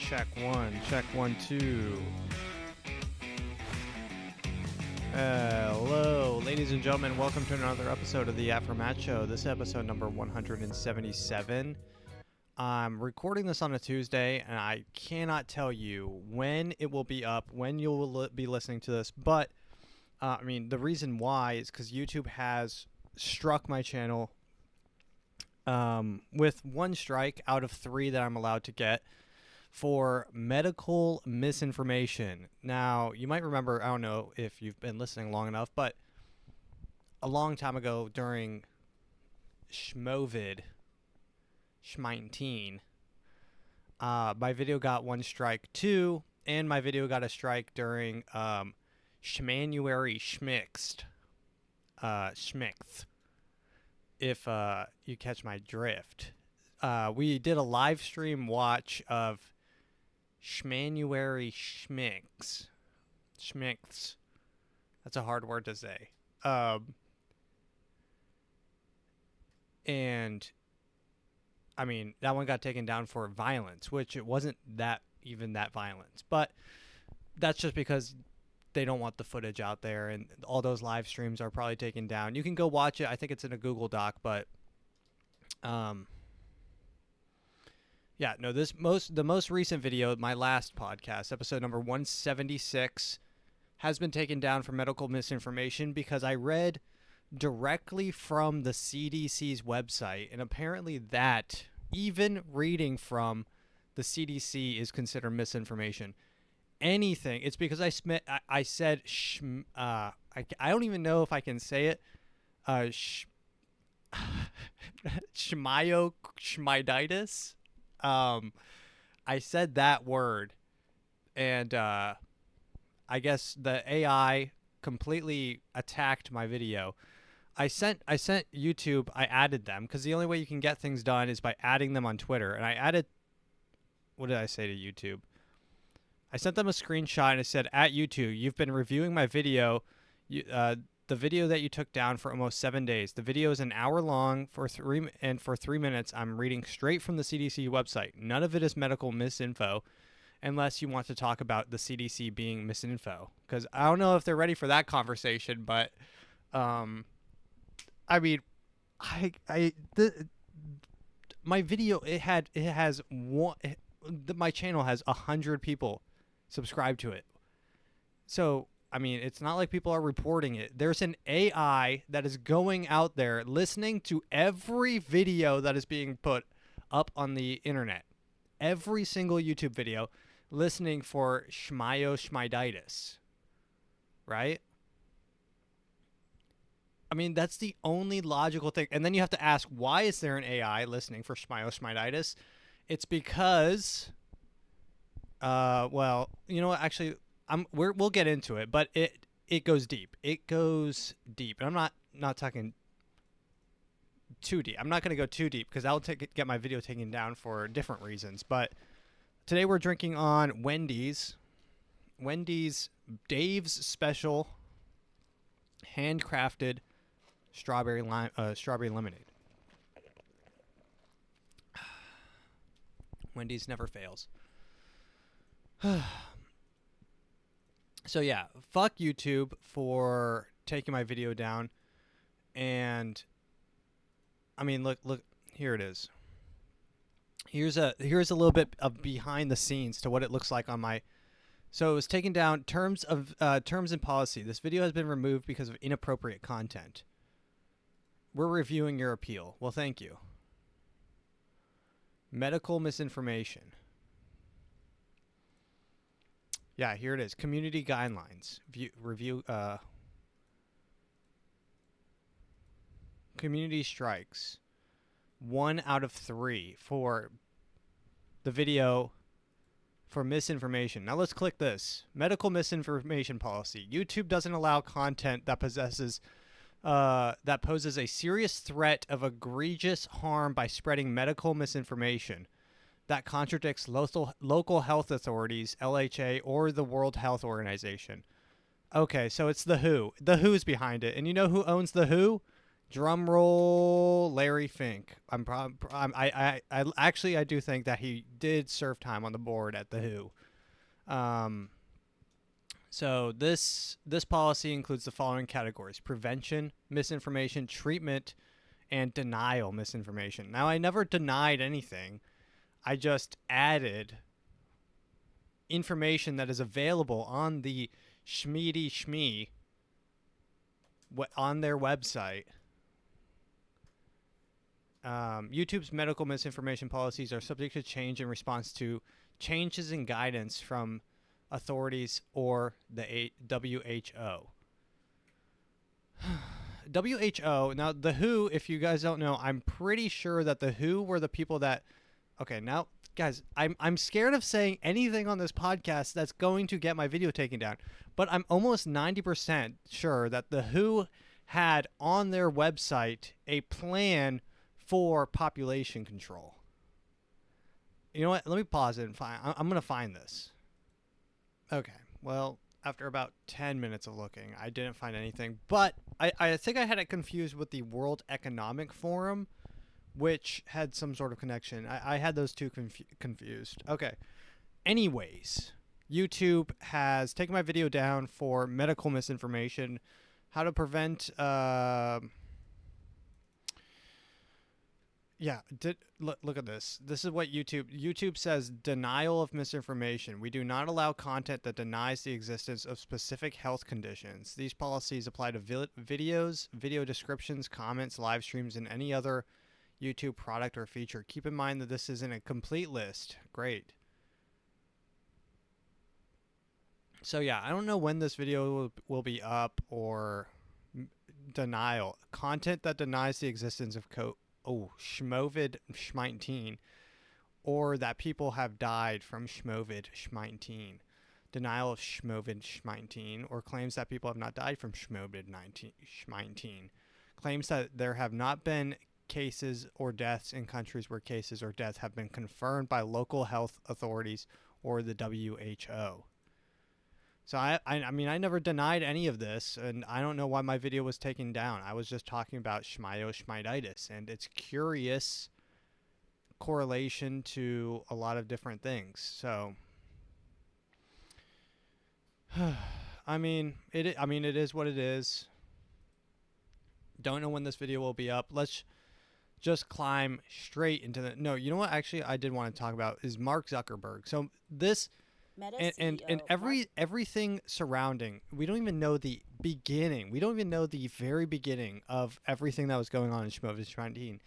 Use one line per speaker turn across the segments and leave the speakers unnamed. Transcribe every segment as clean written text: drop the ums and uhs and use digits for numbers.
Check one, two. Hello, ladies and gentlemen. Welcome to another episode of the AfroMattt Show. This is episode number 177. I'm recording this on a Tuesday, and I cannot tell you when it will be up, when you'll be listening to this. But, the reason why is because YouTube has struck my channel with one strike out of 3 that I'm allowed to get for medical misinformation. Now, you might remember, I don't know if you've been listening long enough, but a long time ago during Schmovid, 19, my video got one strike too, and my video got a strike during Schmanuary Schmixed. Schmixed. If you catch my drift. We did a live stream watch of Schmanuary Schmix. Schmix. That's a hard word to say. And that one got taken down for violence, which it wasn't that violence. But that's just because they don't want the footage out there, and all those live streams are probably taken down. You can go watch it. I think it's in a Google Doc, but the most recent video, my last podcast, episode number 176, has been taken down for medical misinformation because I read directly from the CDC's website, and apparently that, even reading from the CDC, is considered misinformation. Anything. It's because I said, I don't even know if I can say it, schmioschmiditis. I said that word, and I guess the AI completely attacked my video. I sent YouTube, I added them, because the only way you can get things done is by adding them on Twitter. And I added, what did I say to YouTube? I sent them a screenshot and I said, at YouTube, you've been reviewing my video, the video that you took down for almost 7 days. The video is an hour long for 3 minutes. I'm reading straight from the CDC website. None of it is medical misinfo, unless you want to talk about the CDC being misinfo. Because I don't know if they're ready for that conversation, but my video, my channel has 100 people subscribe to it. So it's not like people are reporting it. There's an AI that is going out there listening to every video that is being put up on the internet. Every single YouTube video, listening for schmioschmiditis. Right? That's the only logical thing. And then you have to ask, why is there an AI listening for schmioschmiditis? It's because, well, you know what? Actually, we'll get into it, but it goes deep. It goes deep, and I'm not talking too deep. I'm not going to go too deep because I'll get my video taken down for different reasons. But today we're drinking on Wendy's Dave's Special handcrafted strawberry lemonade. Wendy's never fails. So yeah, fuck YouTube for taking my video down. And look, here it is. Here's a little bit of behind the scenes to what it looks like on my. So it was taken down. Terms and policy. This video has been removed because of inappropriate content. We're reviewing your appeal. Well, thank you. Medical misinformation. Yeah, here it is. Community guidelines. Review. Community strikes. 1 out of 3 for the video for misinformation. Now let's click this. Medical misinformation policy. YouTube doesn't allow content that poses a serious threat of egregious harm by spreading medical misinformation that contradicts local health authorities, LHA, or the World Health Organization. Okay, so it's the WHO. The WHO's behind it. And you know who owns the WHO? Drum roll, Larry Fink. I do think that he did serve time on the board at the Who. Um, so this policy includes the following categories: prevention, misinformation, treatment, and denial misinformation. Now, I never denied anything. I just added information that is available on the Shmeedy Shmee on their website. YouTube's medical misinformation policies are subject to change in response to changes in guidance from authorities or the WHO. WHO. Now, the WHO, if you guys don't know, I'm pretty sure that the WHO were the people that. Okay, now, guys, I'm scared of saying anything on this podcast that's going to get my video taken down, but I'm almost 90% sure that the WHO had on their website a plan for population control. You know what? Let me pause it and find. I'm going to find this. Okay. Well, after about 10 minutes of looking, I didn't find anything. But I think I had it confused with the World Economic Forum, which had some sort of connection. I had those two confused. Okay. Anyways, YouTube has taken my video down for medical misinformation. How to prevent... Yeah, look at this. This is what YouTube says: denial of misinformation. We do not allow content that denies the existence of specific health conditions. These policies apply to videos, video descriptions, comments, live streams, and any other YouTube product or feature. Keep in mind that this isn't a complete list. Great. So yeah, I don't know when this video will be up or denial. Content that denies the existence of Schmovid-19, or that people have died from Schmovid-19. Denial of Schmovid-19, or claims that people have not died from Schmovid-19. Claims that there have not been cases or deaths in countries where cases or deaths have been confirmed by local health authorities or the WHO. So I mean, I never denied any of this, and I don't know why my video was taken down. I was just talking about schmioschmiditis and its curious correlation to a lot of different things. So, I mean, it is what it is. Don't know when this video will be up. Let's just climb straight into the... No, you know what? Actually, I did want to talk about is Mark Zuckerberg. So this... And everything surrounding, we don't even know the beginning. We don't even know the very beginning of everything that was going on in Schmovid-19.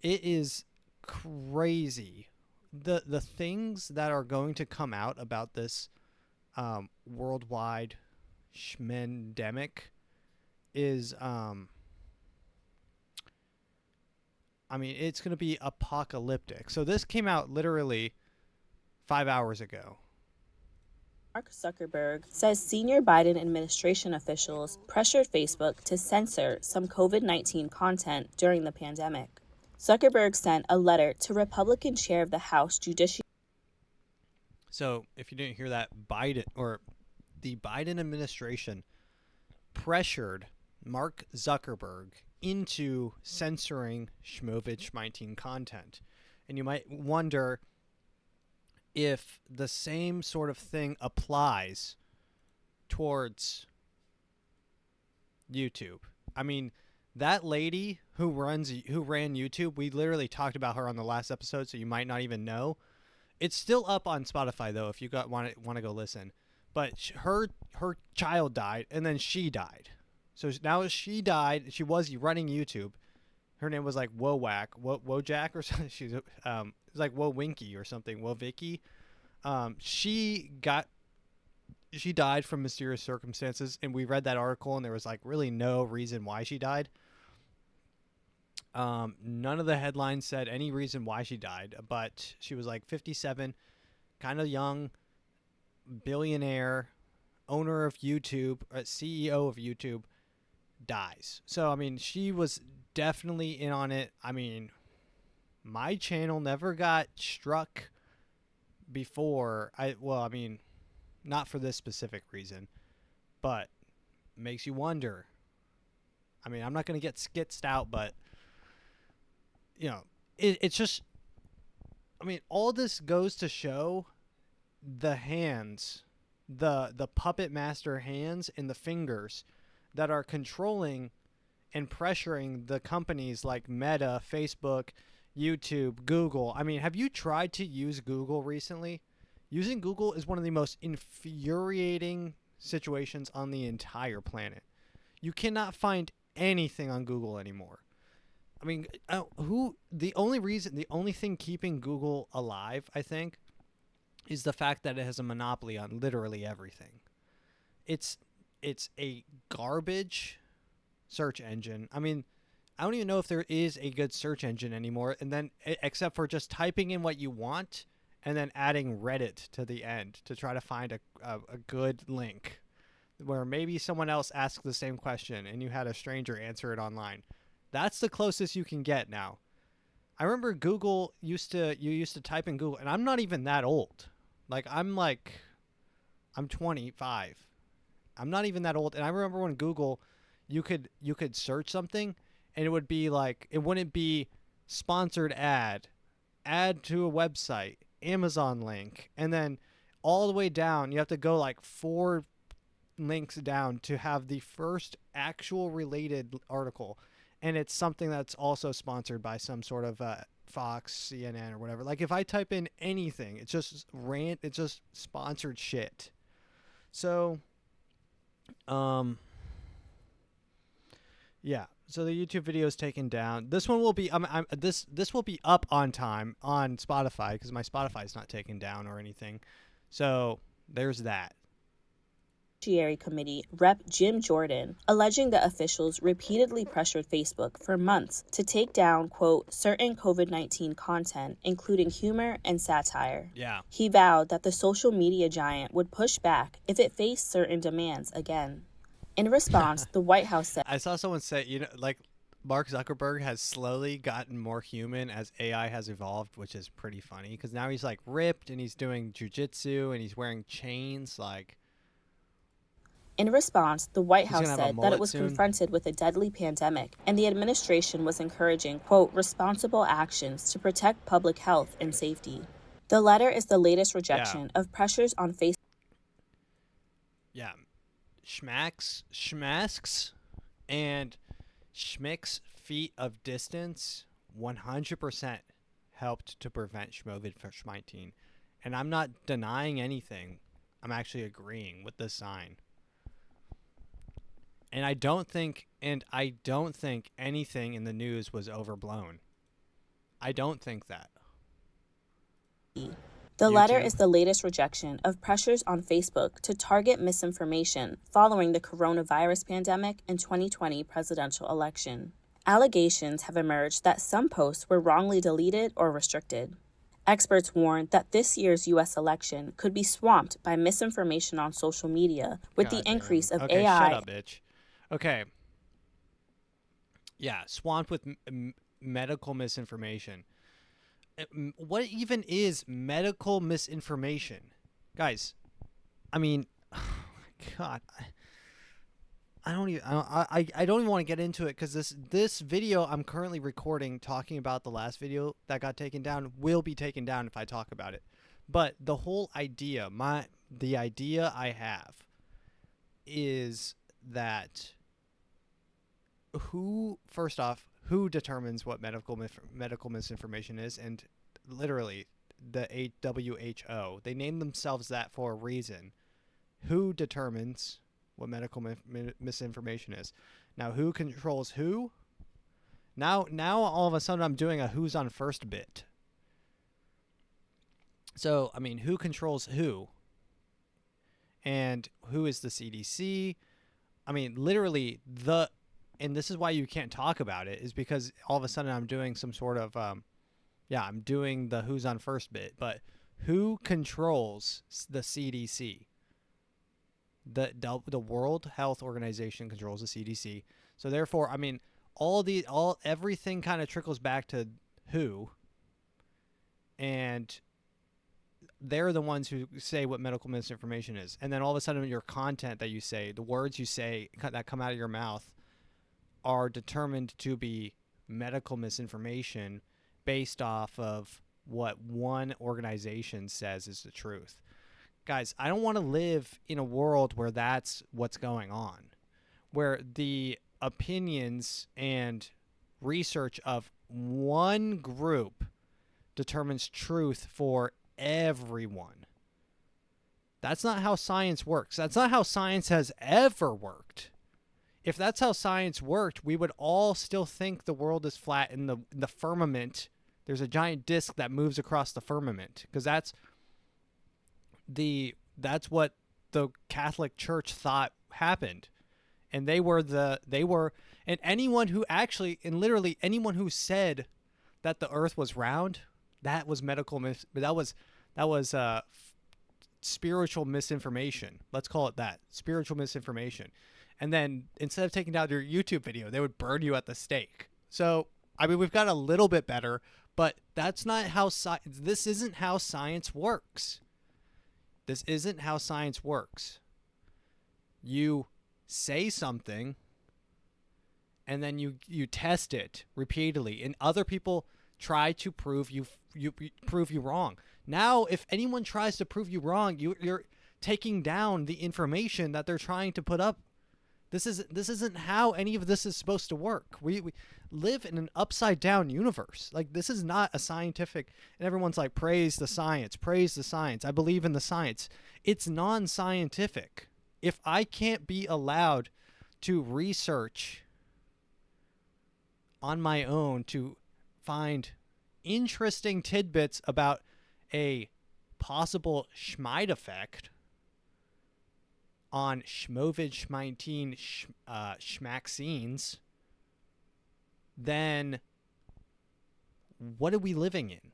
It is crazy. The things that are going to come out about this worldwide schmendemic is I mean, it's going to be apocalyptic. So this came out literally 5 hours ago.
Mark Zuckerberg says senior Biden administration officials pressured Facebook to censor some COVID-19 content during the pandemic. Zuckerberg sent a letter to Republican chair of the House Judiciary.
So, if you didn't hear that, the Biden administration pressured Mark Zuckerberg into censoring Schmovid-19 content. And you might wonder if the same sort of thing applies towards YouTube. I mean, that lady who ran YouTube, we literally talked about her on the last episode, so you might not even know. It's still up on Spotify though, if you want to go listen. But her child died, and then she died. So now she died. She was running YouTube. Her name was like Wojak or something. She's it's like Winky or something. Vicky. She died from mysterious circumstances, and we read that article, and there was like really no reason why she died. None of the headlines said any reason why she died, but she was like 57, kind of young, billionaire, owner of YouTube, CEO of YouTube, dies. So I mean, she was definitely in on it. I mean, my channel never got struck before. I mean, not for this specific reason, but makes you wonder, I mean, I'm not going to get skitzed out, but it's just, I mean, all this goes to show the hands, the puppet master hands and the fingers that are controlling and pressuring the companies like Meta, Facebook, YouTube, Google. I mean, have you tried to use Google recently? Using Google is one of the most infuriating situations on the entire planet. You cannot find anything on Google anymore. I mean, the only thing keeping Google alive, I think, is the fact that it has a monopoly on literally everything. It's a garbage search engine. I mean, I don't even know if there is a good search engine anymore, and then except for just typing in what you want and then adding Reddit to the end to try to find a good link where maybe someone else asked the same question and you had a stranger answer it online. That's the closest you can get now. I remember you used to type in Google, and I'm not even that old. I'm 25. I'm not even that old, and I remember when Google, you could search something, and it would be like, it wouldn't be sponsored add to a website, Amazon link, and then all the way down, you have to go like 4 links down to have the first actual related article, and it's something that's also sponsored by some sort of Fox, CNN, or whatever. Like if I type in anything, it's just sponsored shit. So, yeah. So the YouTube video is taken down. This one will be this will be up on time on Spotify because my Spotify is not taken down or anything. So there's that.
Judiciary Committee Rep. Jim Jordan, alleging that officials repeatedly pressured Facebook for months to take down, quote, certain COVID-19 content, including humor and satire.
Yeah.
He vowed that the social media giant would push back if it faced certain demands again. In response, the White House said,
I saw someone say, Mark Zuckerberg has slowly gotten more human as AI has evolved, which is pretty funny because now he's like ripped and he's doing jujitsu and he's wearing chains like.
In response, the White House said that it was
soon.
confronted with a deadly pandemic, and the administration was encouraging, quote, responsible actions to protect public health and safety. The letter is the latest rejection of pressures on Facebook.
Yeah. Schmasks, and schmicks feet of distance 100% helped to prevent COVID-19. And I'm not denying anything. I'm actually agreeing with this sign. And I don't think anything in the news was overblown. I don't think that.
The letter is the latest rejection of pressures on Facebook to target misinformation following the coronavirus pandemic and 2020 presidential election. Allegations have emerged that some posts were wrongly deleted or restricted. Experts warned that this year's U.S. election could be swamped by misinformation on social media with the increase of AI.
Shut up, bitch. Okay. Yeah, swamped with medical misinformation. What even is medical misinformation? Guys, I mean, oh my God. I don't even want to get into it because this video I'm currently recording talking about the last video that got taken down will be taken down if I talk about it. But the whole idea, the idea I have is that first off, who determines what medical misinformation is? And literally, the WHO, they named themselves that for a reason. Who determines what medical misinformation is? Now, who controls who? Now, all of a sudden, I'm doing a who's on first bit. So, I mean, who controls who? And who is the CDC? I mean, literally, and this is why you can't talk about it, is because all of a sudden I'm doing some sort of, I'm doing the who's on first bit, but who controls the CDC? The World Health Organization controls the CDC. So therefore, I mean, everything kind of trickles back to who, and they're the ones who say what medical misinformation is. And then all of a sudden your content that you say, the words you say that come out of your mouth are determined to be medical misinformation based off of what one organization says is the truth. Guys, I don't want to live in a world where that's what's going on, where the opinions and research of one group determines truth for everyone. That's not how science works. That's not how science has ever worked. If that's how science worked, we would all still think the world is flat in the firmament. There's a giant disc that moves across the firmament, because that's what the Catholic Church thought happened. And and literally anyone who said that the earth was round, that was spiritual misinformation. Let's call it that. Spiritual misinformation. And then instead of taking down your YouTube video, they would burn you at the stake. So, I mean, we've got a little bit better, but that's not how this isn't how science works. This isn't how science works. You say something, and then you test it repeatedly, and other people try to prove you wrong. Now, if anyone tries to prove you wrong, you're taking down the information that they're trying to put up. This isn't how any of this is supposed to work. We live in an upside down universe. Like, this is not a scientific, and everyone's like, praise the science. I believe in the science. It's non-scientific. If I can't be allowed to research on my own to find interesting tidbits about a possible Schmide effect on Schmovid-Schmeinteen schmaxines, then what are we living in?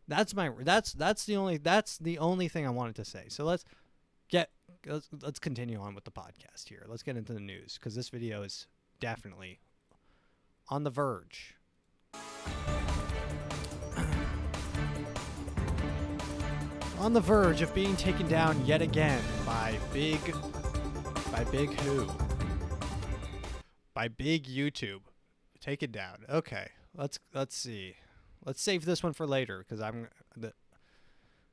That's the only thing I wanted to say. So let's continue on with the podcast here. Let's get into the news, because this video is definitely on the verge. On the verge of being taken down yet again by big who? By big YouTube. Take it down. Okay, let's see. Let's save this one for later, because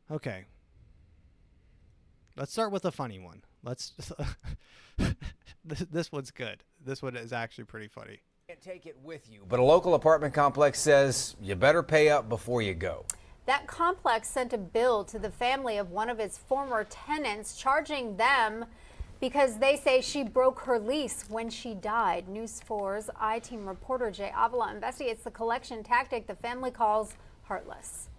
okay. Let's start with a funny one. This one's good. This one is actually pretty funny.
Can't take it with you, but a local apartment complex says you better pay up before you go.
That complex sent a bill to the family of one of its former tenants, charging them because they say she broke her lease when she died. News 4's I-Team reporter Jay Avila investigates the collection tactic the family calls heartless.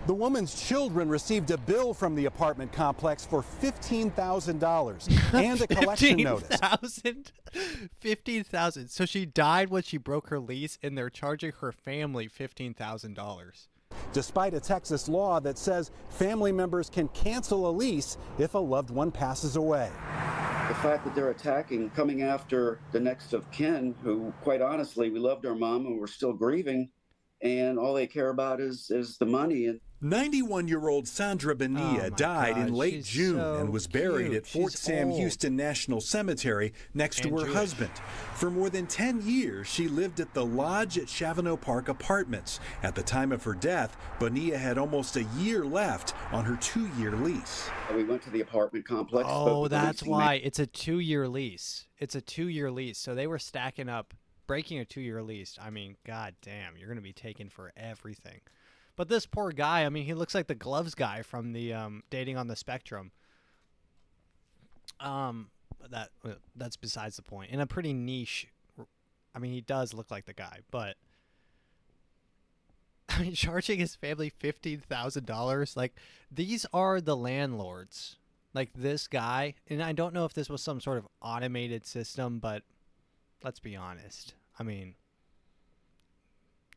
The woman's children received a bill from the apartment complex for $15,000 and a collection notice.
$15,000. So she died when she broke her lease, and they're charging her family $15,000.
Despite a Texas law that says family members can cancel a lease if a loved one passes away.
The fact that they're attacking, coming after the next of kin, who, quite honestly, we loved our mom and we're still grieving, and all they care about is the money.
91-year-old Sandra Bonilla died in late June and was buried at Fort Sam Houston National Cemetery next to her husband. For more than 10 years, she lived at the Lodge at Chavano Park Apartments. At the time of her death, Bonilla had almost a year left on her 2-year lease.
We went to the apartment complex.
Oh, that's why. It's a 2-year lease. It's a 2-year lease. So they were stacking up, breaking a 2-year lease. I mean, god damn, you're going to be taken for everything. But this poor guy, I mean, he looks like the gloves guy from the Dating on the Spectrum. That's besides the point. In a pretty niche, I mean, he does look like the guy, but I mean, charging his family $15,000. Like, these are the landlords. Like, this guy, and I don't know if this was some sort of automated system, but let's be honest. I mean,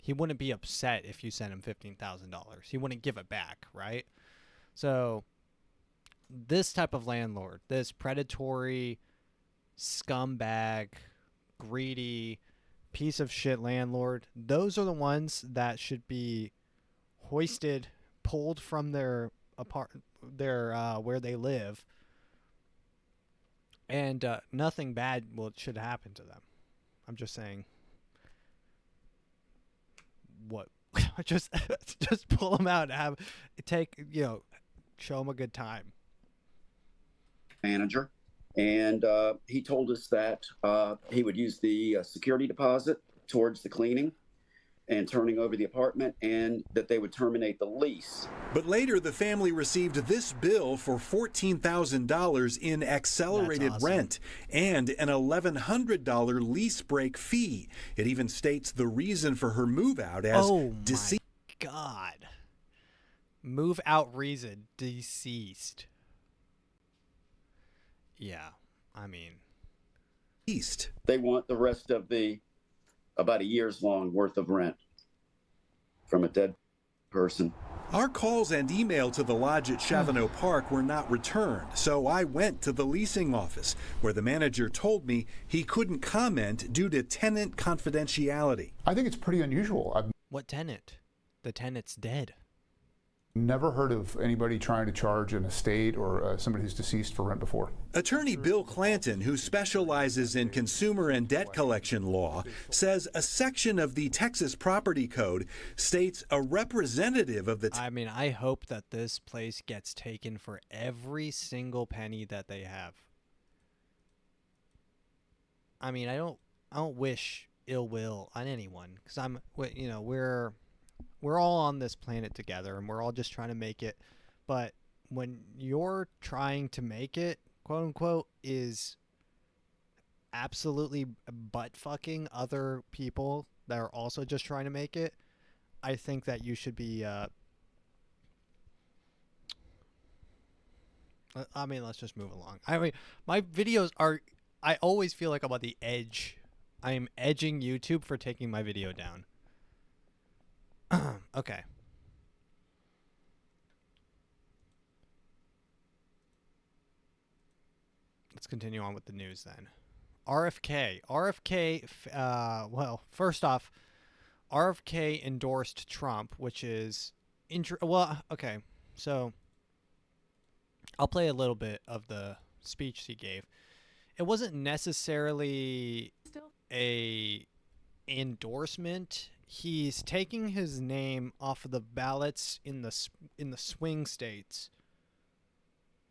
he wouldn't be upset if you sent him $15,000. He wouldn't give it back, right? So this type of landlord, this predatory, scumbag, greedy, piece of shit landlord, those are the ones that should be hoisted, pulled from their where they live, And nothing bad should happen to them. I'm just saying. What? just pull them out and show them a good time.
Manager, and he told us that he would use the security deposit towards the cleaning and turning over the apartment, and that they would terminate the lease.
But later, the family received this bill for $14,000 in accelerated rent and an $1,100 lease break fee. It even states the reason for her move out as deceased.
God. Move out reason, deceased. Yeah, I mean.
They want the rest of the about a year's long worth of rent from a dead person.
Our calls and email to the lodge at Chavano Park were not returned, so I went to the leasing office, where the manager told me he couldn't comment due to tenant confidentiality.
I think it's pretty unusual.
What tenant? The tenant's dead.
Never heard of anybody trying to charge an estate or somebody who's deceased for rent before.
Attorney Bill Clanton, who specializes in consumer and debt collection law, says a section of the Texas Property Code states a representative of the...
I hope that this place gets taken for every single penny that they have. I don't wish ill will on anyone, because we're all on this planet together and we're all just trying to make it. But when you're trying to make it, quote unquote, is absolutely butt fucking other people that are also just trying to make it, I think that you should be let's just move along. My videos are, I always feel like I'm on the edge. I am edging YouTube for taking my video down. Okay. Let's continue on with the news then. RFK. Well, first off, RFK endorsed Trump, which is... okay. So, I'll play a little bit of the speech he gave. It wasn't necessarily a endorsement. He's taking his name off of the ballots in the swing states,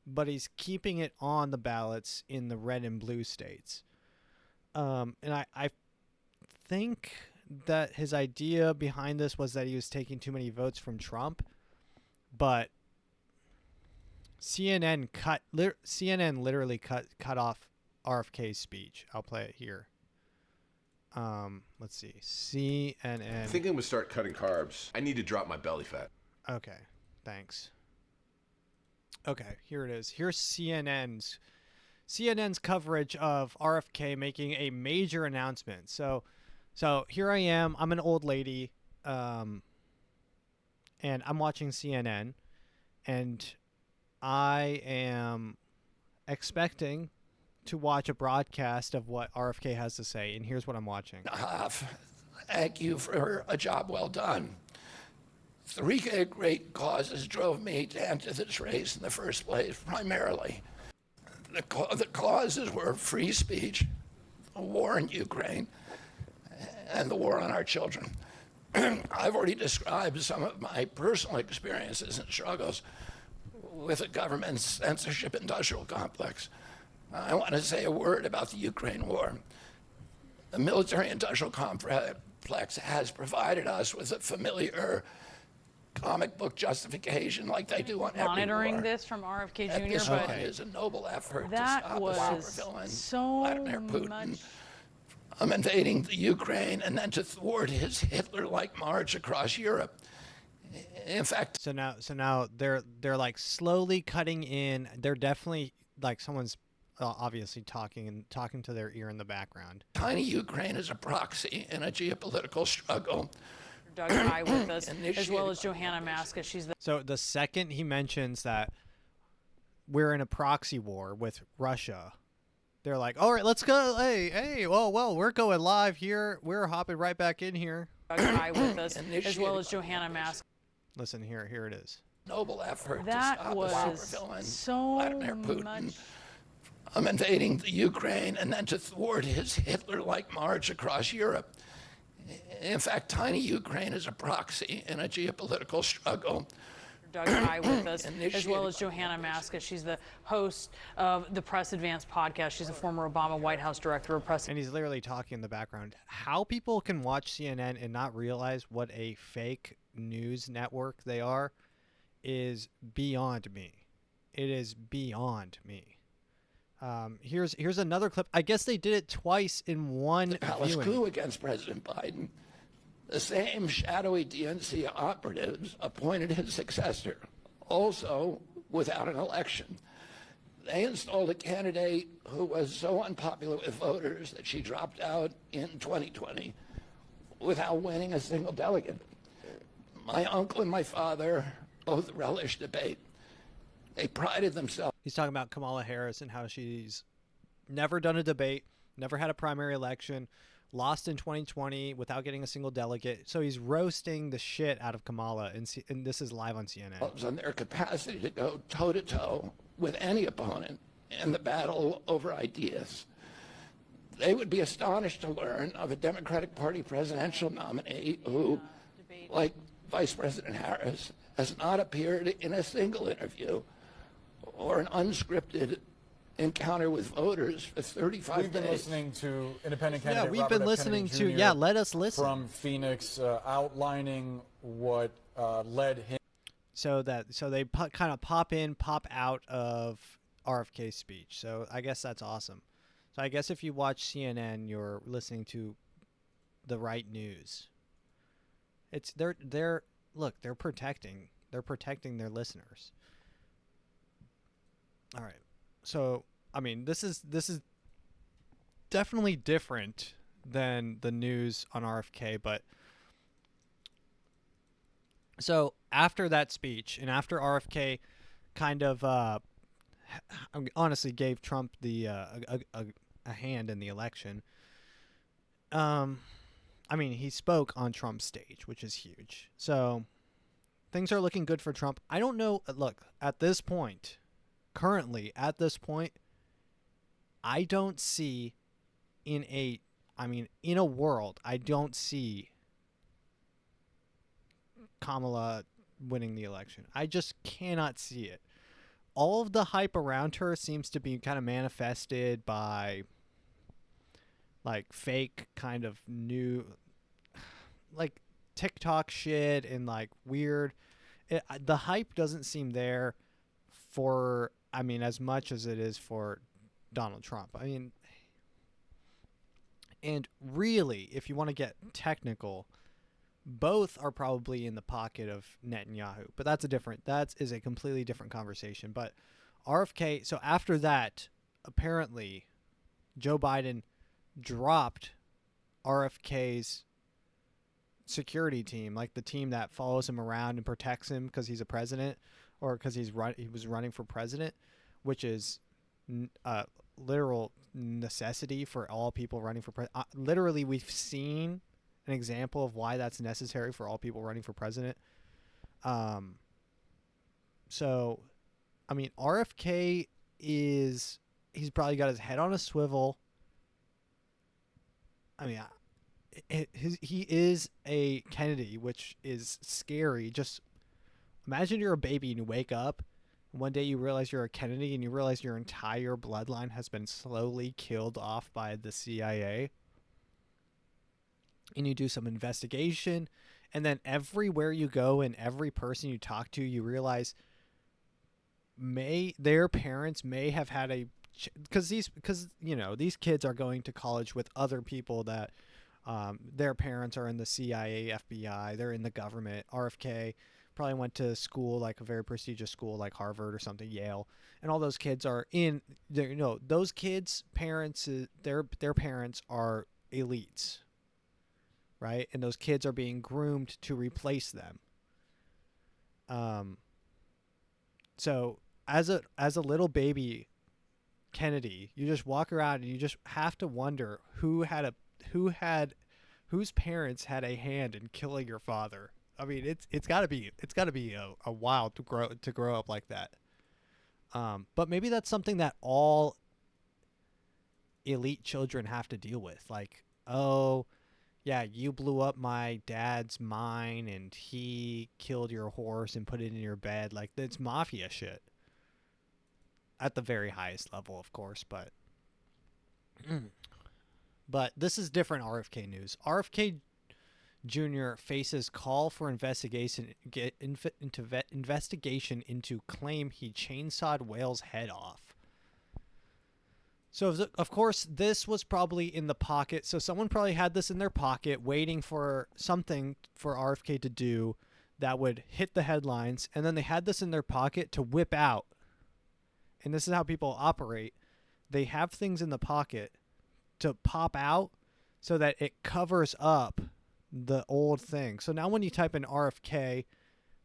but he's keeping it on the ballots in the red and blue states. And I think that his idea behind this was that he was taking too many votes from Trump, but CNN literally cut off RFK's speech. I'll play it here. Let's see. CNN.
I think I'm gonna start cutting carbs. I need to drop my belly fat.
Okay, thanks. Okay, here it is. Here's CNN's coverage of RFK making a major announcement. So here I am. I'm an old lady, and I'm watching CNN, and I am expecting to watch a broadcast of what RFK has to say, and here's what I'm watching.
Thank you for a job well done. Three great causes drove me to enter this race in the first place, primarily. The causes were free speech, the war in Ukraine, and the war on our children. I've already described some of my personal experiences and struggles with the government's censorship industrial complex. I want to say a word about the Ukraine war. The military-industrial complex has provided us with a familiar comic book justification like they do on every war.
Monitoring this from RFK Jr.,
This
but
one is a noble effort
that
to stop
was
a supervillain,
so
Vladimir Putin,
much
invading the Ukraine and then to thwart his Hitler-like march across Europe. In fact,
so now they're like slowly cutting in. They're definitely like someone's obviously talking to their ear in the background.
Tiny Ukraine is a proxy in a geopolitical struggle.
Doug High with us, as well as Johanna Maska. She's the
So the second he mentions that we're in a proxy war with Russia, they're like, all right, let's go. Hey, well, we're going live here. We're hopping right back in here.
Doug High with us, as well as Johanna Maska.
Listen here it is.
Noble effort
that
to stop
was
a supervillain,
so
Vladimir Putin,
much
invading the Ukraine and then to thwart his Hitler-like march across Europe. In fact, tiny Ukraine is a proxy in a geopolitical struggle.
Doug High with us, as well as Johanna Maska. She's the host of the Press Advance podcast. She's a former Obama White House director of press.
And he's literally talking in the background. How people can watch CNN and not realize what a fake news network they are is beyond me. It is beyond me. Here's another clip. I guess they did it twice in one
the palace
viewing.
coup against President Biden. The same shadowy DNC operatives appointed his successor, also without an election. They installed a candidate who was so unpopular with voters that she dropped out in 2020 without winning a single delegate. My uncle and my father both relished debate. They prided themselves.
He's talking about Kamala Harris and how she's never done a debate, never had a primary election, lost in 2020 without getting a single delegate. So he's roasting the shit out of Kamala, and this is live on CNN.
On their capacity to go toe-to-toe with any opponent in the battle over ideas. They would be astonished to learn of a Democratic Party presidential nominee who, like Vice President Harris, has not appeared in a single interview or an unscripted encounter with voters for 35 days.
We've been listening to independent candidate
we've
Robert
been
F.
listening
Kennedy
to,
Jr.
let us listen.
From Phoenix, outlining what led him.
So they kind of pop in, pop out of RFK's speech. So I guess that's awesome. So I guess if you watch CNN, you're listening to the right news. It's they're protecting their listeners. All right. So, I mean, this is definitely different than the news on RFK, but so after that speech and after RFK kind of honestly gave Trump the a hand in the election, I mean, he spoke on Trump's stage, which is huge. So things are looking good for Trump. I don't know. Look, at this point, currently at this point, I don't see in a world, I don't see Kamala winning the election. I just cannot see it. All of the hype around her seems to be kind of manifested by like fake kind of new, like TikTok shit and like weird. The hype doesn't seem there for, as much as it is for Donald Trump. And really, if you want to get technical, both are probably in the pocket of Netanyahu. But that is a completely different conversation. But RFK, so after that, apparently, Joe Biden dropped RFK's security team, like the team that follows him around and protects him because he's a president or because he was running for president, which is a literal necessity for all people running for president. Literally, we've seen an example of why that's necessary for all people running for president. So, RFK he's probably got his head on a swivel. He is a Kennedy, which is scary. Just imagine you're a baby and you wake up. One day you realize you're a Kennedy and you realize your entire bloodline has been slowly killed off by the CIA. And you do some investigation. And then everywhere you go and every person you talk to, you realize their parents may have had because these kids are going to college with other people that their parents are in the CIA, FBI, they're in the government. RFK probably went to school, like a very prestigious school like Harvard or something, Yale, and all those kids are those kids' parents, their parents are elites, right? And those kids are being groomed to replace them. So as a little baby Kennedy, you just walk around and you just have to wonder whose parents had a hand in killing your father. It's got to be a wild to grow up like that. But maybe that's something that all elite children have to deal with. Like, oh, yeah, you blew up my dad's mine and he killed your horse and put it in your bed. Like, that's mafia shit. At the very highest level, of course, but this is different RFK news. RFK Jr. faces call for investigation into claim he chainsawed whale's head off. So, of course, this was probably in the pocket. So someone probably had this in their pocket waiting for something for RFK to do that would hit the headlines. And then they had this in their pocket to whip out. And this is how people operate. They have things in the pocket to pop out so that it covers up the old thing. So now when you type in RFK,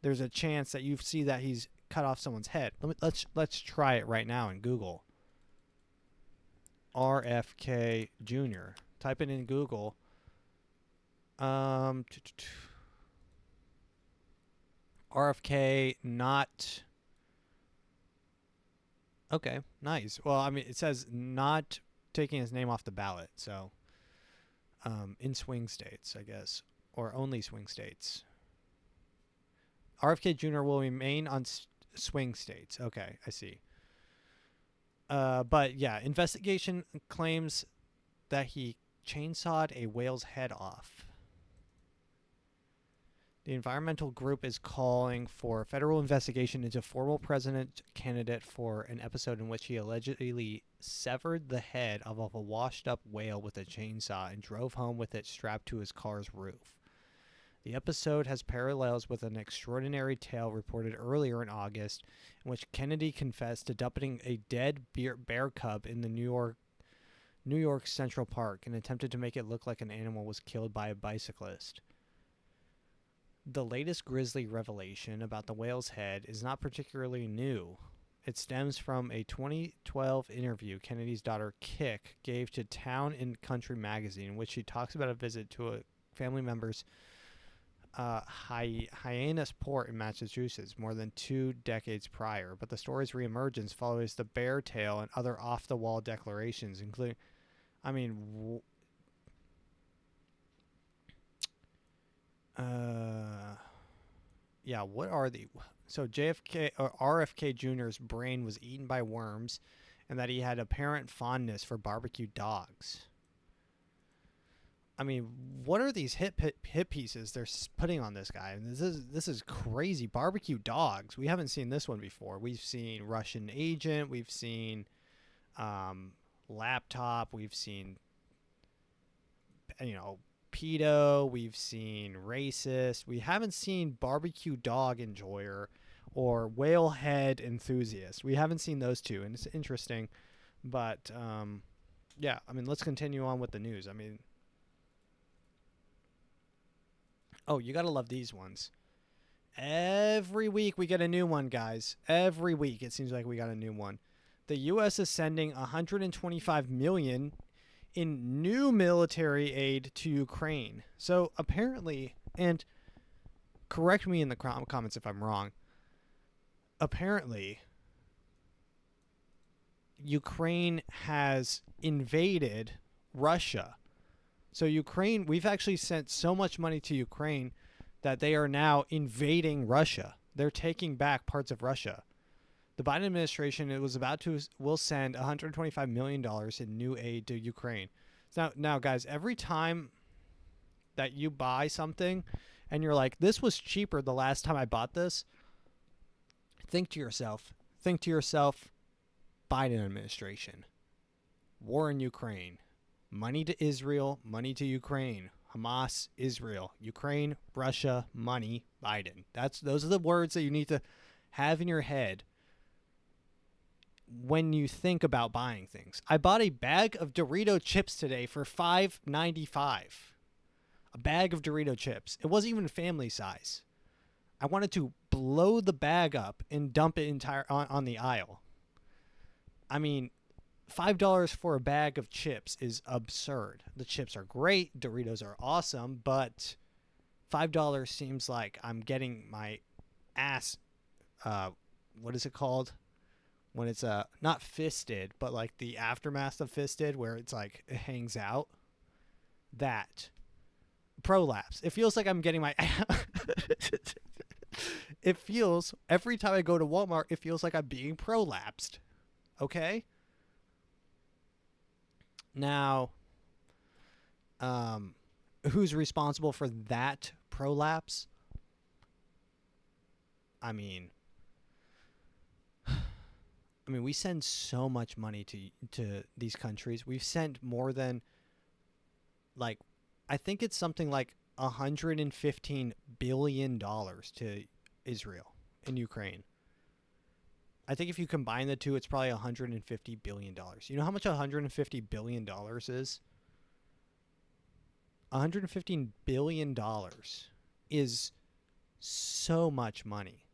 there's a chance that you see that he's cut off someone's head. Let's try it right now in Google. RFK Jr. Type it in Google. RFK not. Okay, nice. Well, I mean, it says not taking his name off the ballot. So, in swing states, I guess, or only swing states. RFK Jr. will remain on swing states. Okay, I see. But yeah, investigation claims that he chainsawed a whale's head off. The environmental group is calling for a federal investigation into former president candidate for an episode in which he allegedly severed the head of a washed-up whale with a chainsaw and drove home with it strapped to his car's roof. The episode has parallels with an extraordinary tale reported earlier in August in which Kennedy confessed to dumping a dead bear cub in the New York Central Park and attempted to make it look like an animal was killed by a bicyclist. The latest grisly revelation about the whale's head is not particularly new. It stems from a 2012 interview Kennedy's daughter Kik gave to Town and Country magazine, in which she talks about a visit to a family member's Hyannis Port in Massachusetts more than 2 decades prior, but the story's reemergence follows the bear tale and other off-the-wall declarations, including, what are the... So JFK or RFK Jr.'s brain was eaten by worms and that he had apparent fondness for barbecue dogs. I mean, what are these hit pieces they're putting on this guy? This is crazy. Barbecue dogs. We haven't seen this one before. We've seen Russian agent. We've seen laptop. We've seen, pedo. We've seen racist. We haven't seen barbecue dog enjoyer or whale head enthusiast. We haven't seen those two, and it's interesting. But, let's continue on with the news. Oh, you got to love these ones. Every week we get a new one, guys. Every week it seems like we got a new one. The U.S. is sending $125 million in new military aid to Ukraine. So apparently, and correct me in the comments if I'm wrong, apparently Ukraine has invaded Russia. So Ukraine, we've actually sent so much money to Ukraine that they are now invading Russia. They're taking back parts of Russia. The Biden administration will send $125 million in new aid to Ukraine. Now, guys, every time that you buy something and you're like, this was cheaper the last time I bought this, think to yourself, Biden administration, war in Ukraine. Money to Israel, money to Ukraine. Hamas, Israel, Ukraine, Russia, money, Biden. Those are the words that you need to have in your head when you think about buying things. I bought a bag of Dorito chips today for $5.95. A bag of Dorito chips. It wasn't even family size. I wanted to blow the bag up and dump it on the aisle. $5 for a bag of chips is absurd. The chips are great. Doritos are awesome. But $5 seems like I'm getting my ass, what is it called? when it's not fisted, but like the aftermath of fisted, where it's like it hangs out. That prolapse. It feels like I'm getting my. It feels every time I go to Walmart, it feels like I'm being prolapsed. Okay. Now, who's responsible for that prolapse? I mean, we send so much money to these countries. We've sent more than, like, I think it's something like $115 billion to Israel and Ukraine. I think if you combine the two, it's probably $150 billion. You know how much $150 billion is? $115 billion is so much money.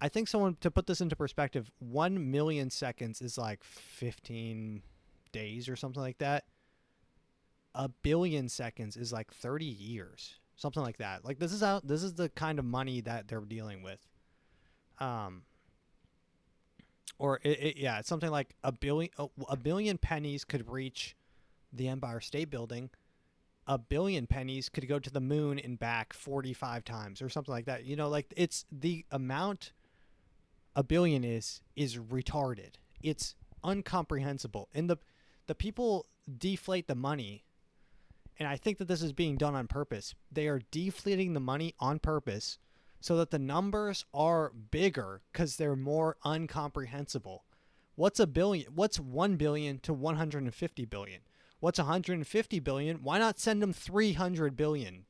I think to put this into perspective, 1 million seconds is like 15 days or something like that. A billion seconds is like 30 years, something like that. Like this is the kind of money that they're dealing with. It's something like a billion pennies could reach the Empire State Building. A billion pennies could go to the moon and back 45 times or something like that. You know, like it's the amount a billion is retarded. It's incomprehensible. And the people deflate the money. And I think that this is being done on purpose. They are deflating the money on purpose so that the numbers are bigger because they're more incomprehensible. What's a billion? What's 1 billion to 150 billion? What's 150 billion? Why not send them $300 billion?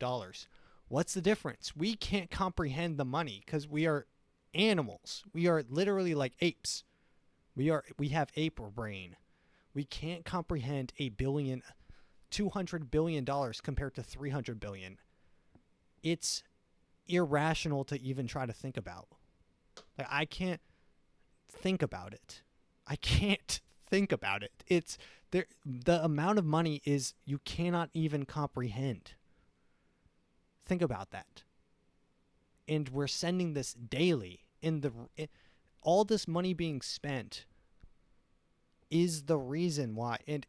What's the difference? We can't comprehend the money because we are animals. We are literally like apes. We have ape brain. We can't comprehend $200 billion compared to 300 billion. It's irrational to even try to think about. Like, I can't think about it. I can't think about it. It's there. The amount of money is you cannot even comprehend. Think about that. And we're sending this daily. All this money being spent is the reason why. And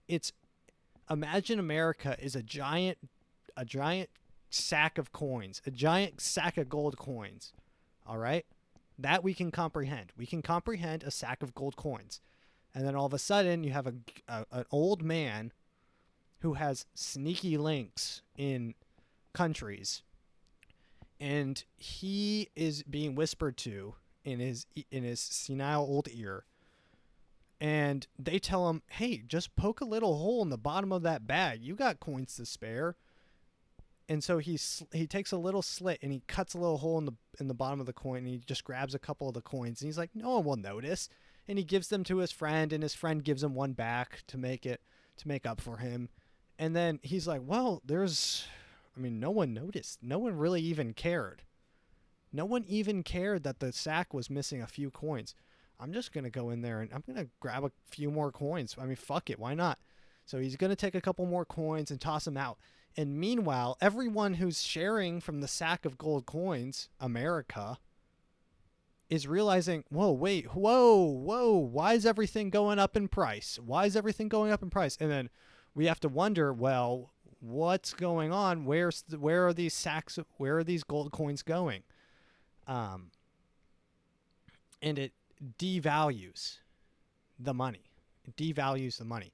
imagine America is a giant sack of coins, a giant sack of gold coins. All right? That we can comprehend. We can comprehend a sack of gold coins. And then all of a sudden you have an old man who has sneaky links in countries. And he is being whispered to in his senile old ear. And they tell him, hey, just poke a little hole in the bottom of that bag. You got coins to spare. And so he takes a little slit and he cuts a little hole in the bottom of the coin and he just grabs a couple of the coins. And he's like, no one will notice. And he gives them to his friend and his friend gives him one back to make up for him. And then he's like, well, no one noticed. No one really even cared. No one even cared that the sack was missing a few coins. I'm just going to go in there and I'm going to grab a few more coins. I mean, fuck it. Why not? So he's going to take a couple more coins and toss them out. And meanwhile, everyone who's sharing from the sack of gold coins, America, is realizing, whoa, why is everything going up in price? Why is everything going up in price? And then we have to wonder, well, what's going on? Where are these sacks? Where are these gold coins going? And it devalues the money. It devalues the money.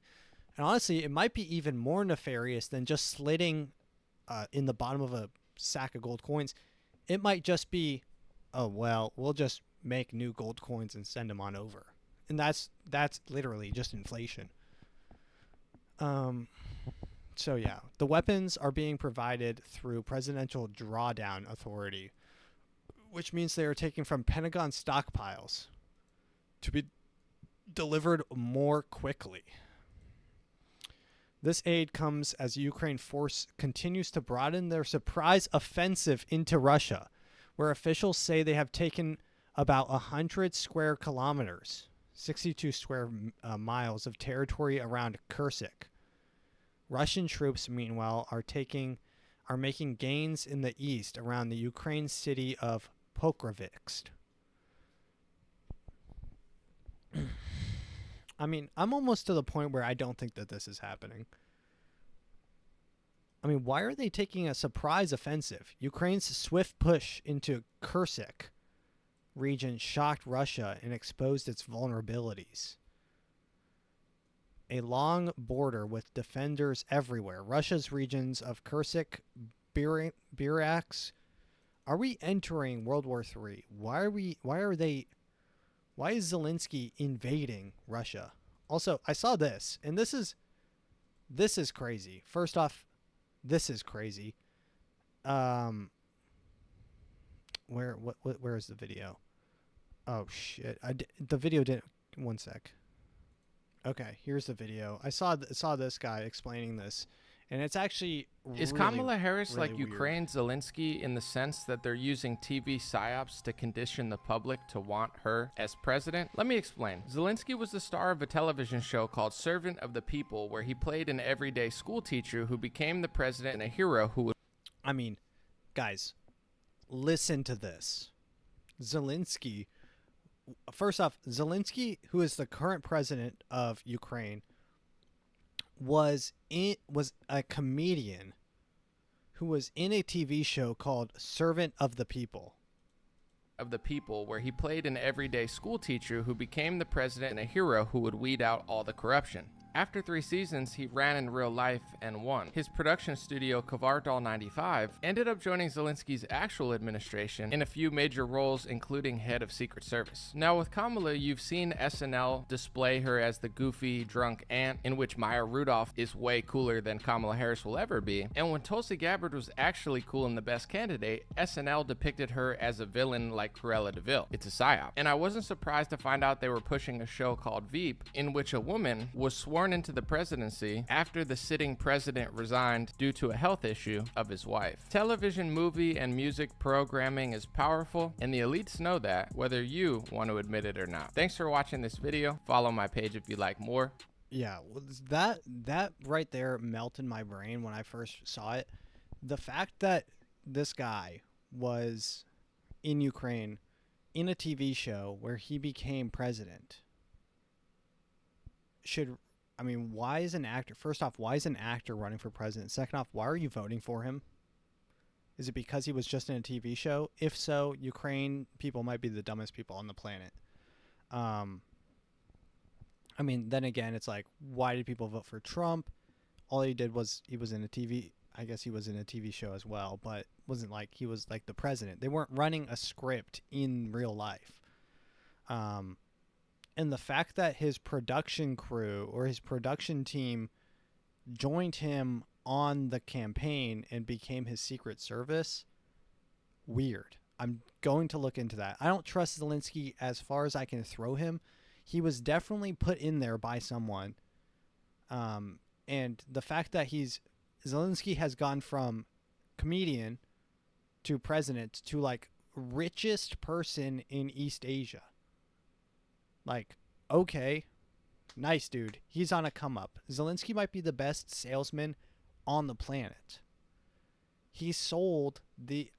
And honestly, it might be even more nefarious than just slitting in the bottom of a sack of gold coins. It might just be, oh, well, we'll just make new gold coins and send them on over. And that's literally just inflation. So yeah, the weapons are being provided through Presidential Drawdown Authority, which means they are taken from Pentagon stockpiles to be delivered more quickly. This aid comes as Ukraine force continues to broaden their surprise offensive into Russia, where officials say they have taken about 100 square kilometers, 62 square miles of territory around Kursk. Russian troops, meanwhile, are making gains in the east around the Ukraine city of Pokrovsk. I mean, I'm almost to the point where I don't think that this is happening. I mean, why are they taking a surprise offensive? Ukraine's swift push into Kursk region shocked Russia and exposed its vulnerabilities. A long border with defenders everywhere. Russia's regions of Kursk, Birax. Are we entering World War III? Why is Zelensky invading Russia? Also, I saw this, and this is crazy. First off, this is crazy. Where is the video? Oh shit! The video didn't. One sec. Okay, here's the video. I saw this guy explaining this, and it's actually
Is Kamala Harris like Ukraine Zelensky in the sense that they're using TV psyops to condition the public to want her as president? Let me explain. Zelensky was the star of a television show called Servant of the People, where he played an everyday school teacher who became the president and a hero who would...
I mean, guys, listen to this. Zelensky... First off, Zelensky, who is the current president of Ukraine, was a comedian who was in a TV show called Servant of the People.
Where he played an everyday school teacher who became the president and a hero who would weed out all the corruption. After 3 seasons, he ran in real life and won. His production studio, Kvartal 95, ended up joining Zelensky's actual administration in a few major roles, including head of Secret Service. Now, with Kamala, you've seen SNL display her as the goofy, drunk aunt, in which Maya Rudolph is way cooler than Kamala Harris will ever be. And when Tulsi Gabbard was actually cool and the best candidate, SNL depicted her as a villain like Cruella de Vil. It's a psyop. And I wasn't surprised to find out they were pushing a show called Veep, in which a woman was sworn into the presidency after the sitting president resigned due to a health issue of his wife. Television, movie, and music programming is powerful, and the elites know that, whether you want to admit it or not. Thanks for watching this video. Follow my page if you like more.
Yeah, well, that right there melted my brain when I first saw it. The fact that this guy was in Ukraine in a TV show where he became president should... I mean, why is an actor... First off, why is an actor running for president? Second off, why are you voting for him? Is it because he was just in a TV show? If so, Ukraine people might be the dumbest people on the planet. I mean, then again, it's like, why did people vote for Trump? All he did was he was in a TV... I guess he was in a TV show as well, but wasn't like he was like the president. They weren't running a script in real life. And the fact that his production crew or his production team joined him on the campaign and became his Secret Service, weird. I'm going to look into that. I don't trust Zelensky as far as I can throw him. He was definitely put in there by someone. And the fact that Zelensky has gone from comedian to president to like richest person in East Asia. Like, okay, nice dude. He's on a come up. Zelensky might be the best salesman on the planet. He sold the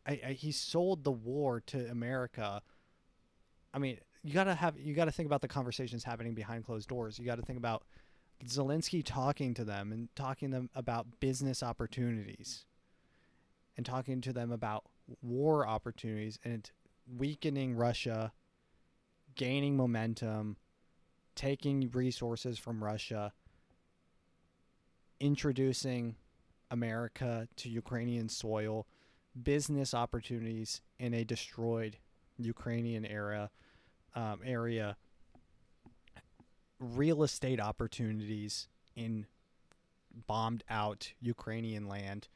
war to America. I mean, you gotta think about the conversations happening behind closed doors. You gotta think about Zelensky talking to them and talking to them about business opportunities and talking to them about war opportunities and weakening Russia, gaining momentum, taking resources from Russia, introducing America to Ukrainian soil, business opportunities in a destroyed Ukrainian area, real estate opportunities in bombed out Ukrainian land.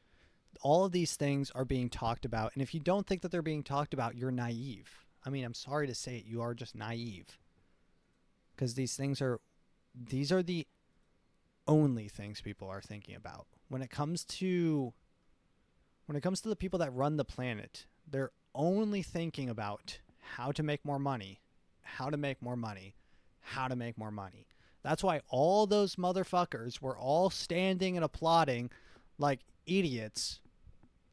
All of these things are being talked about. And if you don't think that they're being talked about, you're naive. I mean, I'm sorry to say it. You are just naive. Because these are the only things people are thinking about. When it comes to the people that run the planet, they're only thinking about how to make more money, how to make more money, how to make more money. That's why all those motherfuckers were all standing and applauding like idiots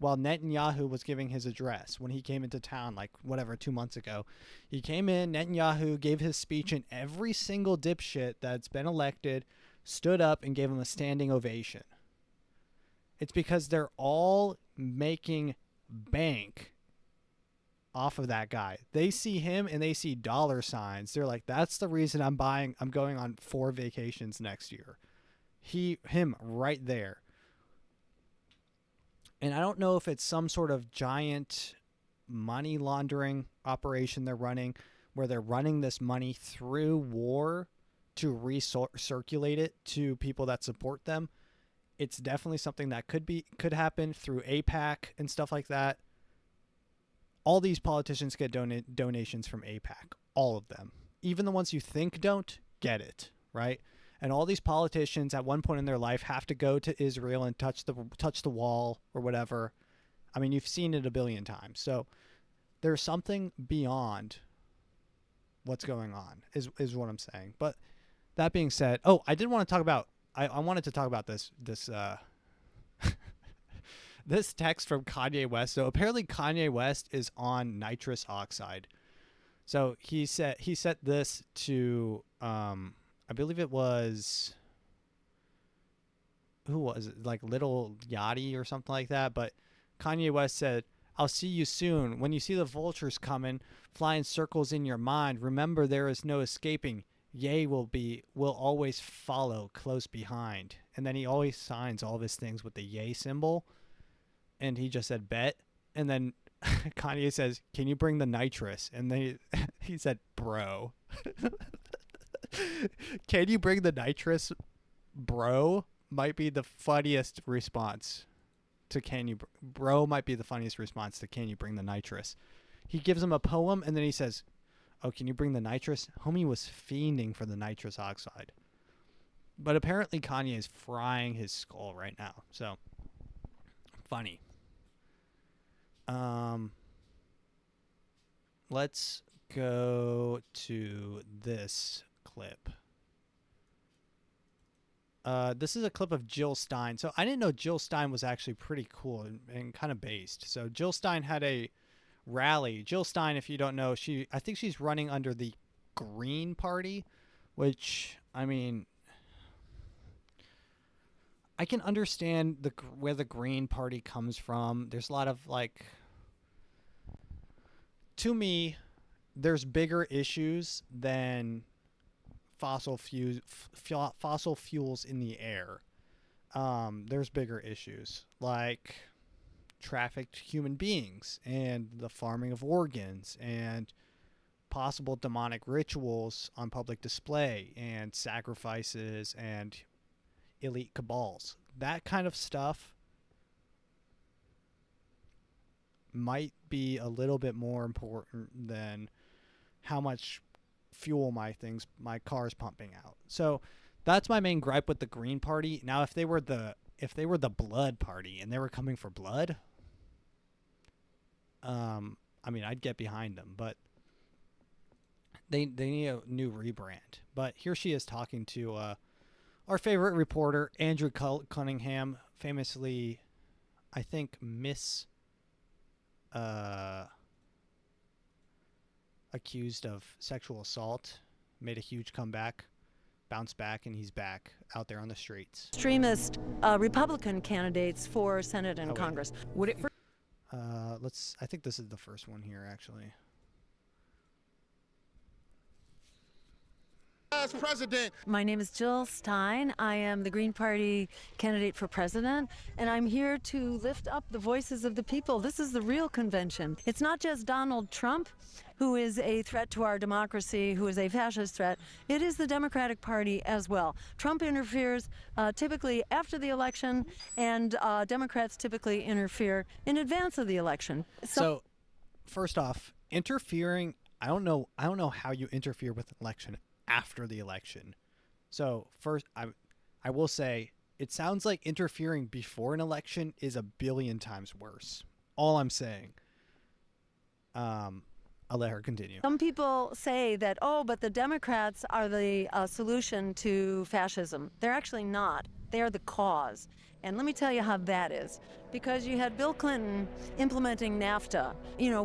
while Netanyahu was giving his address when he came into town, like, 2 months ago. He came in, Netanyahu gave his speech, and every single dipshit that's been elected stood up and gave him a standing ovation. It's because they're all making bank off of that guy. They see him and they see dollar signs. They're like, that's the reason I'm going on 4 vacations next year. Him right there. And I don't know if it's some sort of giant money laundering operation they're running, where they're running this money through war to recirculate it to people that support them. It's definitely something that could happen through AIPAC and stuff like that. All these politicians get donations from AIPAC. All of them. Even the ones you think don't, get it, right? And all these politicians at one point in their life have to go to Israel and touch the wall or whatever. I mean, you've seen it a billion times. So there's something beyond what's going on is what I'm saying. But that being said, I did want to talk about I wanted to talk about this this text from Kanye West. So apparently Kanye West is on nitrous oxide. So he set this to I believe it was, who was it? Like Little Yachty or something like that. But Kanye West said, "I'll see you soon. When you see the vultures coming, flying circles in your mind, remember there is no escaping. Yea will always follow close behind." And then he always signs all of his things with the yay symbol. And he just said, bet. And then Kanye says, "Can you bring the nitrous?" And then he said, "Bro." Can you bring the nitrous, bro? Might be the funniest response to bro might be the funniest response to can you bring the nitrous. He gives him a poem and then he says, "Oh, can you bring the nitrous?" Homie was fiending for the nitrous oxide. But apparently Kanye is frying his skull right now. So funny. Let's go to this clip. This is a clip of Jill Stein. So I didn't know Jill Stein was actually pretty cool and kind of based. So Jill Stein had a rally. Jill Stein, if you don't know, I think she's running under the Green Party, which, I mean, I can understand where the Green Party comes from. There's a lot of, like, to me, there's bigger issues than fossil fuels in the air. There's bigger issues like trafficked human beings and the farming of organs and possible demonic rituals on public display and sacrifices and elite cabals. That kind of stuff might be a little bit more important than how much fuel my car's pumping out. So that's my main gripe with the Green Party. Now, if they were the Blood Party and they were coming for blood, I mean, I'd get behind them, but they need a new rebrand. But here she is talking to our favorite reporter, Andrew Cunningham, famously, I think, accused of sexual assault, made a huge comeback, bounced back, and he's back out there on the streets.
Extremist Republican candidates for Senate and Congress. Would it?
I think this is the first one here, actually.
As president. My name is Jill Stein. I am the Green Party candidate for president, and I'm here to lift up the voices of the people. This is the real convention. It's not just Donald Trump, who is a threat to our democracy, who is a fascist threat. It is the Democratic Party as well. Trump interferes typically after the election, and Democrats typically interfere in advance of the election.
So first off, interfering, I don't know how you interfere with an election after the election. So first, I will say, it sounds like interfering before an election is a billion times worse. All I'm saying. I'll let her continue.
Some people say that, but the Democrats are the solution to fascism. They're actually not. They are the cause. And let me tell you how that is. Because you had Bill Clinton implementing NAFTA,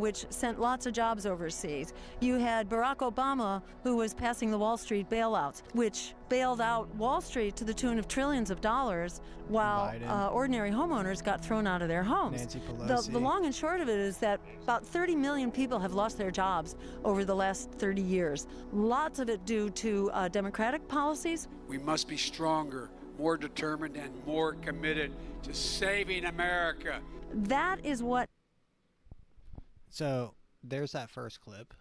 which sent lots of jobs overseas. You had Barack Obama, who was passing the Wall Street bailouts, which bailed out Wall Street to the tune of trillions of dollars, while ordinary homeowners got thrown out of their homes.
Nancy Pelosi.
The long and short of it is that about 30 million people have lost their jobs over the last 30 years. Lots of it due to Democratic policies.
We must be stronger, more determined, and more committed to saving America.
That is what...
So, there's that first clip.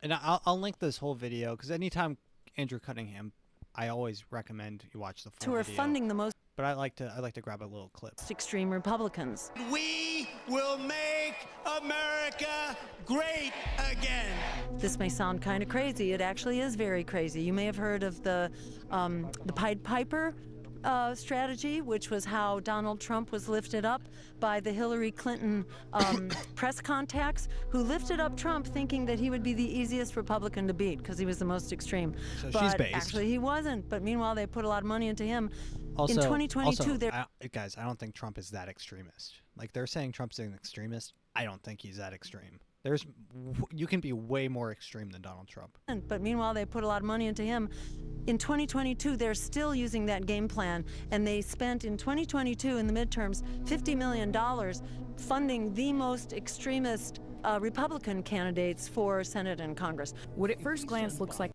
And I'll link this whole video, because anytime Andrew Cunningham, I always recommend you watch the full
who are
video.
funding the most...
But I like to grab a little clip.
Extreme Republicans.
We will make America great again.
This may sound kind of crazy. It actually is very crazy. You may have heard of the Pied Piper strategy, which was how Donald Trump was lifted up by the Hillary Clinton press contacts, who lifted up Trump thinking that he would be the easiest Republican to beat because he was the most extreme.
So
but
she's based.
Actually, he wasn't. But meanwhile, they put a lot of money into him.
Also,
in 2022,
guys, I don't think Trump is that extremist. Like, they're saying Trump's an extremist. I don't think he's that extreme. You can be way more extreme than Donald Trump.
But meanwhile, they put a lot of money into him. In 2022, they're still using that game plan, and they spent in 2022 in the midterms $50 million funding the most extremist Republican candidates for Senate and Congress.
What at first glance looks like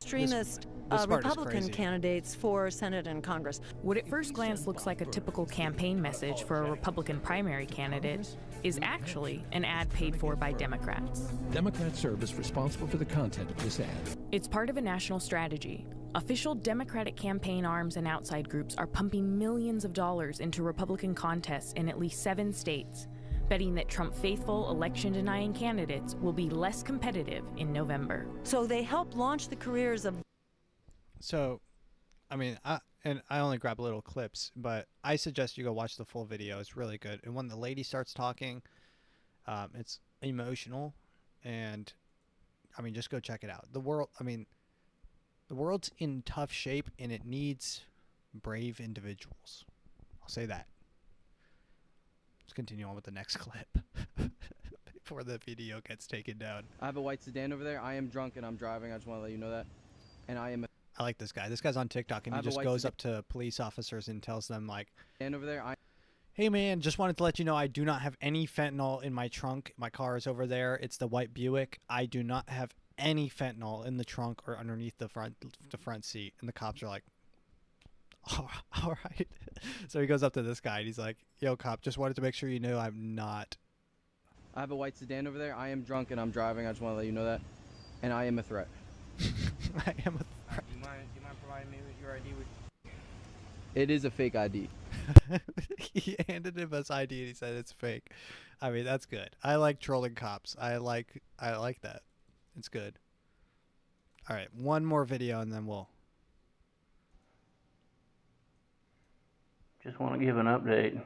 extremist Republican candidates for Senate and Congress.
What at first glance looks like a typical campaign message for a Republican primary candidate is actually an ad paid for by Democrats.
Democrat serve is responsible for the content of this ad.
It's part of a national strategy. Official Democratic campaign arms and outside groups are pumping millions of dollars into Republican contests in at least 7 states, betting that Trump-faithful, election-denying candidates will be less competitive in November.
So they help launch the careers of...
So, I mean, I only grab little clips, but I suggest you go watch the full video. It's really good. And when the lady starts talking, it's emotional, and, I mean, just go check it out. The world's in tough shape, and it needs brave individuals. I'll say that. Let's continue on with the next clip before the video gets taken down.
I have a white sedan over there. I am drunk and I'm driving. I just want to let you know that. And I
like this guy. This guy's on TikTok, and he just goes up to police officers and tells them, like,
over there,
hey man, just wanted to let you know I do not have any fentanyl in my trunk. My car is over there. It's the white Buick. I do not have any fentanyl in the trunk or underneath the front seat. And the cops are like, all right. So he goes up to this guy and he's like, yo, cop, just wanted to make sure you knew I'm not.
I have a white sedan over there. I am drunk and I'm driving. I just want to let you know that. And I am a threat.
I am a threat.
Do you mind providing me with your ID? It is a fake ID.
He handed him his ID and he said it's fake. I mean, that's good. I like trolling cops. I like that. It's good. All right, one more video and then we'll...
Just want to give an update.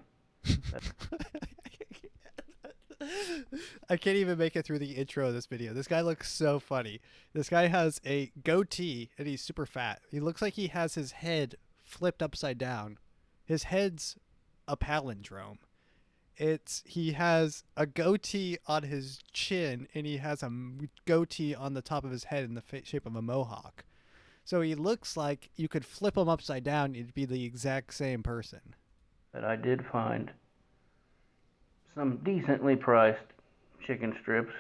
I can't even make it through the intro of this video. This guy looks so funny. This guy has a goatee and he's super fat. He looks like he has his head flipped upside down. His head's a palindrome. He has a goatee on his chin and he has a goatee on the top of his head in the shape of a mohawk. So he looks like you could flip him upside down and he'd be the exact same person.
But I did find some decently priced chicken strips.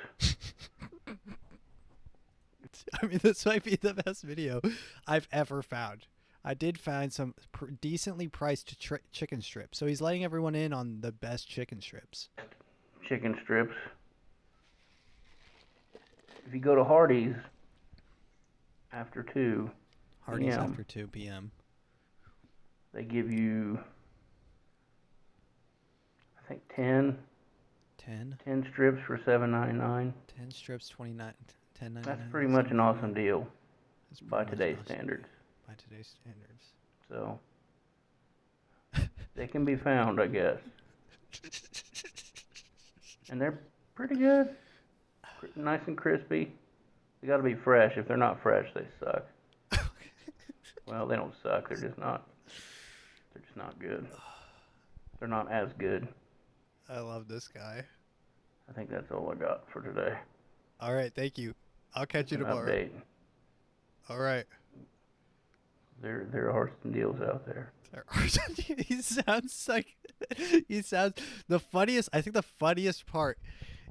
I mean, this might be the best video I've ever found. I did find some decently priced chicken strips. So he's letting everyone in on the best chicken strips.
Chicken strips. If you go to Hardee's after 2
Hardee's after 2 p.m.
They give you, I think, 10 strips for $7.99.
10 strips, $10.99.
That's pretty much an awesome deal by today's standards.
By today's standards.
So they can be found, I guess. And they're pretty good. nice and crispy. They got to be fresh. If they're not fresh, they suck. Well, they don't suck. They're just not good. They're not as good.
I love this guy.
I think that's all I got for today.
All right, thank you. I'll catch you tomorrow.
Update.
All right.
There are some deals out there.
He sounds the funniest. I think the funniest part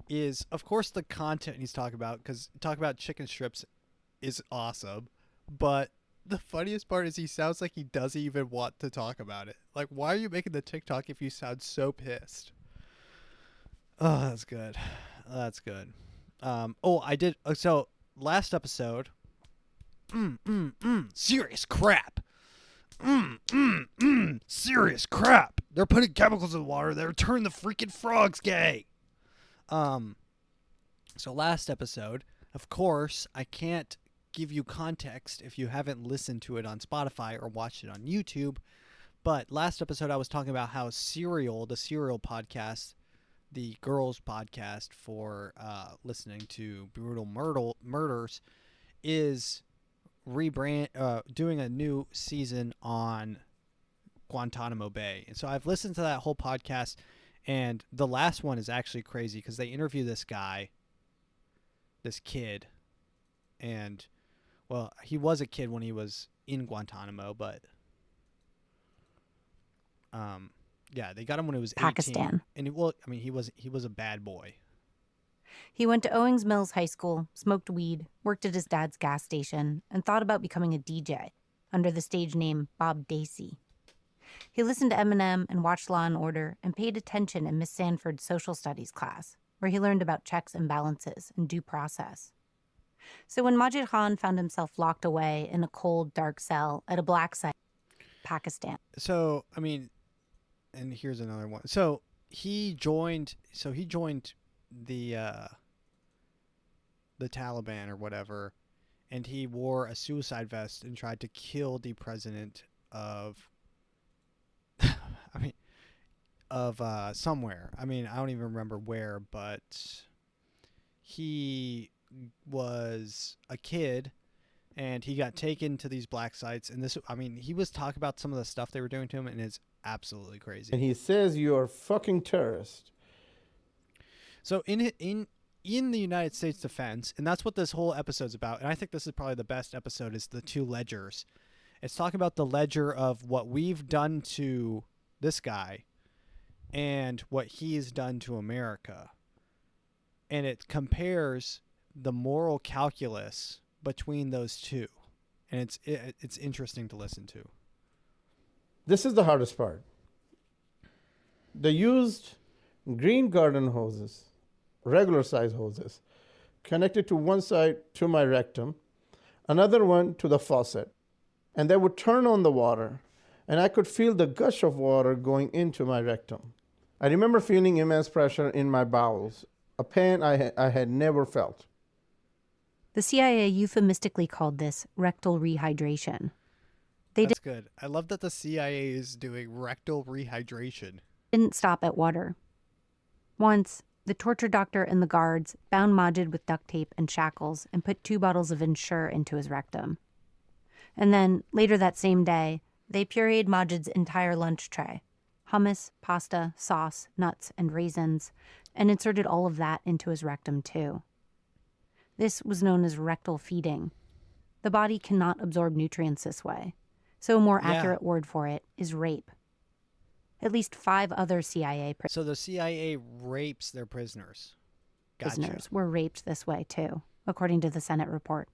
is, of course, the content he's talking about, because talk about chicken strips is awesome, but the funniest part is he sounds like he doesn't even want to talk about it. Like, why are you making the TikTok if you sound so pissed? Oh, that's good. That's good. Oh, I did. So last episode, serious crap. Serious crap. They're putting chemicals in the water. They're turning the freaking frogs gay. So last episode, of course, I can't give you context if you haven't listened to it on Spotify or watched it on YouTube. But last episode, I was talking about how Serial, the Serial podcast, the girls' podcast for listening to brutal murders, is doing a new season on Guantanamo Bay. And so I've listened to that whole podcast, and the last one is actually crazy because they interview this kid, and well, he was a kid when he was in Guantanamo, but yeah, they got him when he was 18.
Pakistan.
And he was a bad boy.
He went to Owings Mills High School, smoked weed, worked at his dad's gas station, and thought about becoming a DJ under the stage name Bob Dacey. He listened to Eminem and watched Law & Order and paid attention in Miss Sanford's social studies class, where he learned about checks and balances and due process. So when Majid Khan found himself locked away in a cold, dark cell at a black site in Pakistan.
So, I mean, and here's another one. So he joined the Taliban or whatever, and he wore a suicide vest and tried to kill the president of somewhere. I mean, I don't even remember where, but he was a kid and he got taken to these black sites, and he was talking about some of the stuff they were doing to him, and it's absolutely crazy.
And he says you're a fucking terrorist.
So in the United States defense, and that's what this whole episode's about, and I think this is probably the best episode, is the two ledgers. It's talking about the ledger of what we've done to this guy and what he's done to America. And it compares the moral calculus between those two. And it's interesting to listen to.
This is the hardest part. They used green garden hoses, regular size hoses, connected to one side to my rectum, another one to the faucet. And they would turn on the water, and I could feel the gush of water going into my rectum. I remember feeling immense pressure in my bowels, a pain I had never felt.
The CIA euphemistically called this rectal rehydration.
That's good. I love that the CIA is doing rectal rehydration.
Didn't stop at water. Once, the torture doctor and the guards bound Majid with duct tape and shackles and put 2 bottles of Ensure into his rectum. And then, later that same day, they pureed Majid's entire lunch tray. Hummus, pasta, sauce, nuts, and raisins, and inserted all of that into his rectum too. This was known as rectal feeding. The body cannot absorb nutrients this way, so a more accurate word for it is rape. At least 5 other CIA
So the CIA rapes their prisoners. Gotcha.
Prisoners were raped this way too, according to the Senate report.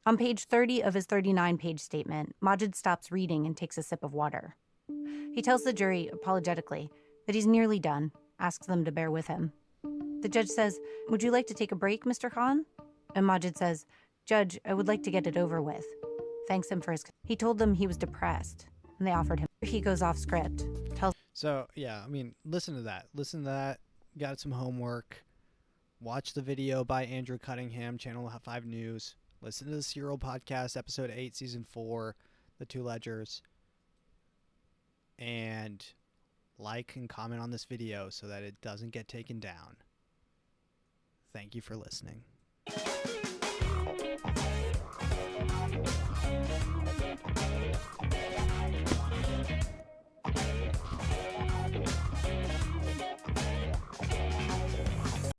On page 30 of his 39-page statement, Majid stops reading and takes a sip of water. He tells the jury, apologetically, that he's nearly done, asks them to bear with him. The judge says, "Would you like to take a break, Mr. Khan?" And Majid says, "Judge, I would like to get it over with." Thanks him for his... He told them he was depressed, and they offered him. He goes off script.
So, yeah, I mean, listen to that. Listen to that. Got some homework. Watch the video by Andrew Cunningham, Channel 5 News. Listen to the Serial Podcast, Episode 8, Season 4, The Two Ledgers. And like and comment on this video so that it doesn't get taken down. Thank you for listening.